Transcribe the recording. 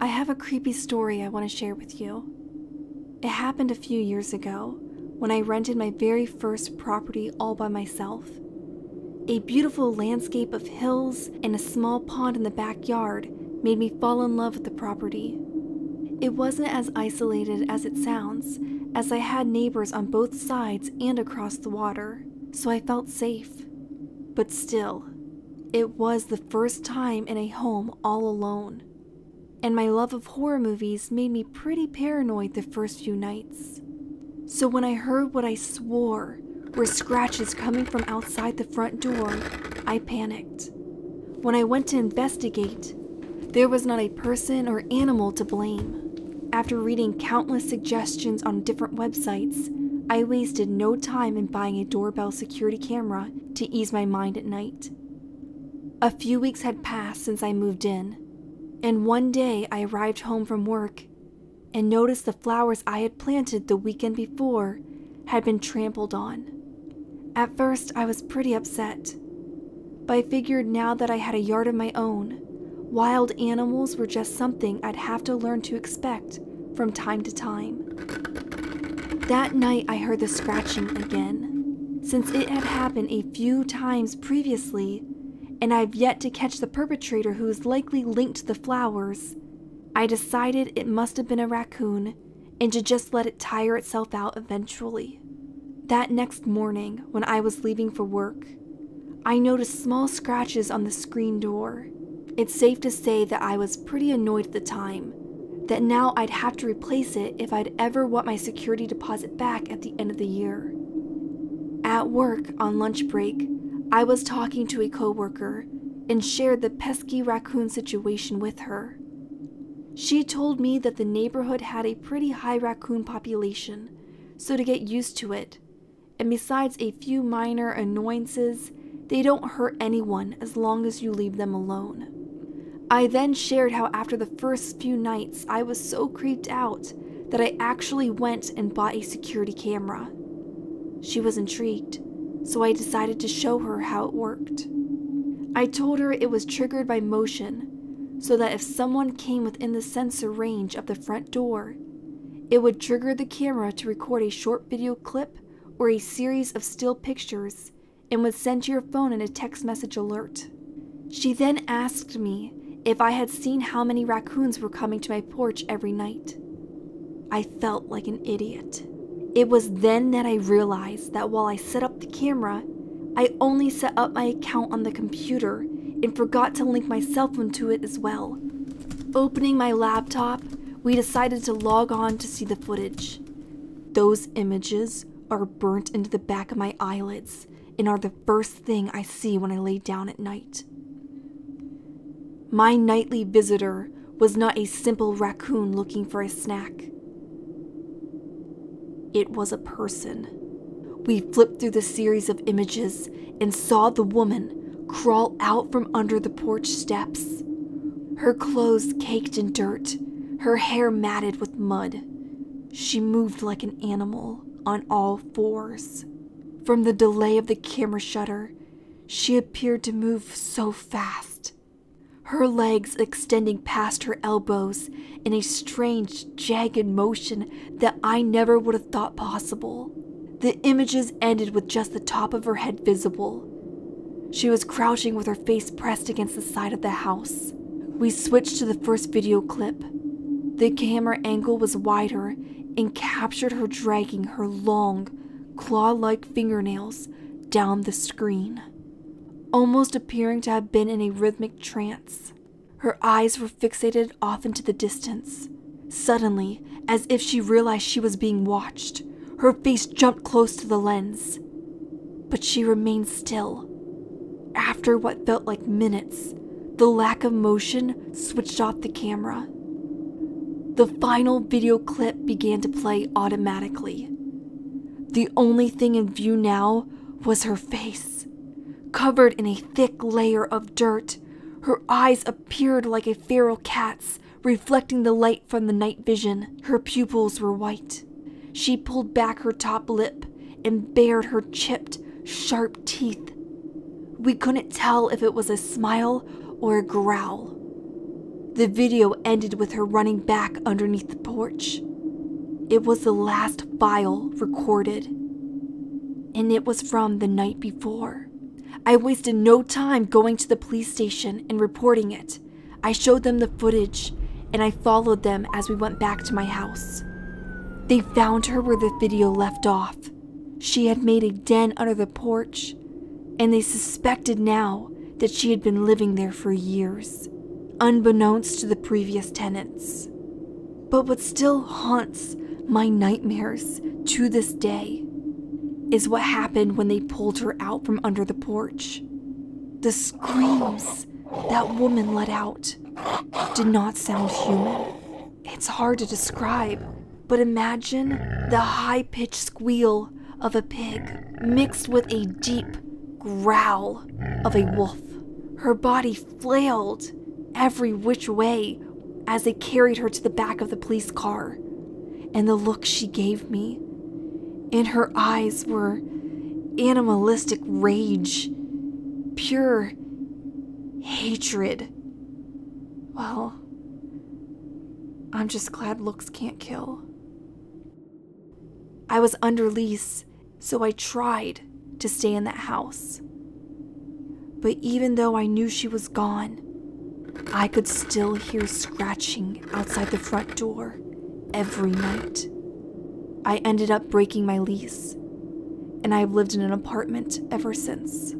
I have a creepy story I want to share with you. It happened a few years ago when I rented my very first property all by myself. A beautiful landscape of hills and a small pond in the backyard made me fall in love with the property. It wasn't as isolated as it sounds, as I had neighbors on both sides and across the water, so I felt safe. But still, it was the first time in a home all alone, and my love of horror movies made me pretty paranoid the first few nights. So when I heard what I swore were scratches coming from outside the front door, I panicked. When I went to investigate, there was not a person or animal to blame. After reading countless suggestions on different websites, I wasted no time in buying a doorbell security camera to ease my mind at night. A few weeks had passed since I moved in, and one day I arrived home from work and noticed the flowers I had planted the weekend before had been trampled on. At first, I was pretty upset, but I figured now that I had a yard of my own, wild animals were just something I'd have to learn to expect from time to time. That night, I heard the scratching again, since it had happened a few times previously, and I've yet to catch the perpetrator who is likely linked to the flowers. I decided it must have been a raccoon, and to just let it tire itself out eventually. That next morning, when I was leaving for work, I noticed small scratches on the screen door. It's safe to say that I was pretty annoyed at the time, that now I'd have to replace it if I'd ever want my security deposit back at the end of the year. At work, on lunch break, I was talking to a coworker and shared the pesky raccoon situation with her. She told me that the neighborhood had a pretty high raccoon population, so to get used to it, and besides a few minor annoyances, they don't hurt anyone as long as you leave them alone. I then shared how after the first few nights I was so creeped out that I actually went and bought a security camera. She was intrigued, so I decided to show her how it worked. I told her it was triggered by motion, so that if someone came within the sensor range of the front door, it would trigger the camera to record a short video clip or a series of still pictures and would send to your phone in a text message alert. She then asked me if I had seen how many raccoons were coming to my porch every night. I felt like an idiot. It was then that I realized that while I set up the camera, I only set up my account on the computer and forgot to link my cell phone to it as well. Opening my laptop, we decided to log on to see the footage. Those images are burnt into the back of my eyelids and are the first thing I see when I lay down at night. My nightly visitor was not a simple raccoon looking for a snack. It was a person. We flipped through the series of images and saw the woman crawl out from under the porch steps. Her clothes caked in dirt, her hair matted with mud. She moved like an animal on all fours. From the delay of the camera shutter, she appeared to move so fast, her legs extending past her elbows in a strange, jagged motion that I never would have thought possible. The images ended with just the top of her head visible. She was crouching with her face pressed against the side of the house. We switched to the first video clip. The camera angle was wider and captured her dragging her long, claw-like fingernails down the screen, almost appearing to have been in a rhythmic trance. Her eyes were fixated off into the distance. Suddenly, as if she realized she was being watched, her face jumped close to the lens. But she remained still. After what felt like minutes, the lack of motion switched off the camera. The final video clip began to play automatically. The only thing in view now was her face. Covered in a thick layer of dirt, her eyes appeared like a feral cat's, reflecting the light from the night vision. Her pupils were white. She pulled back her top lip and bared her chipped, sharp teeth. We couldn't tell if it was a smile or a growl. The video ended with her running back underneath the porch. It was the last file recorded, and it was from the night before. I wasted no time going to the police station and reporting it. I showed them the footage, and I followed them as we went back to my house. They found her where the video left off. She had made a den under the porch, and they suspected now that she had been living there for years, unbeknownst to the previous tenants. But what still haunts my nightmares to this day is what happened when they pulled her out from under the porch. The screams that woman let out did not sound human. It's hard to describe, but imagine the high-pitched squeal of a pig mixed with a deep growl of a wolf. Her body flailed every which way as they carried her to the back of the police car, and the look she gave me, in her eyes were animalistic rage, pure hatred. Well, I'm just glad looks can't kill. I was under lease, so I tried to stay in that house. But even though I knew she was gone, I could still hear scratching outside the front door every night. I ended up breaking my lease, and I've lived in an apartment ever since.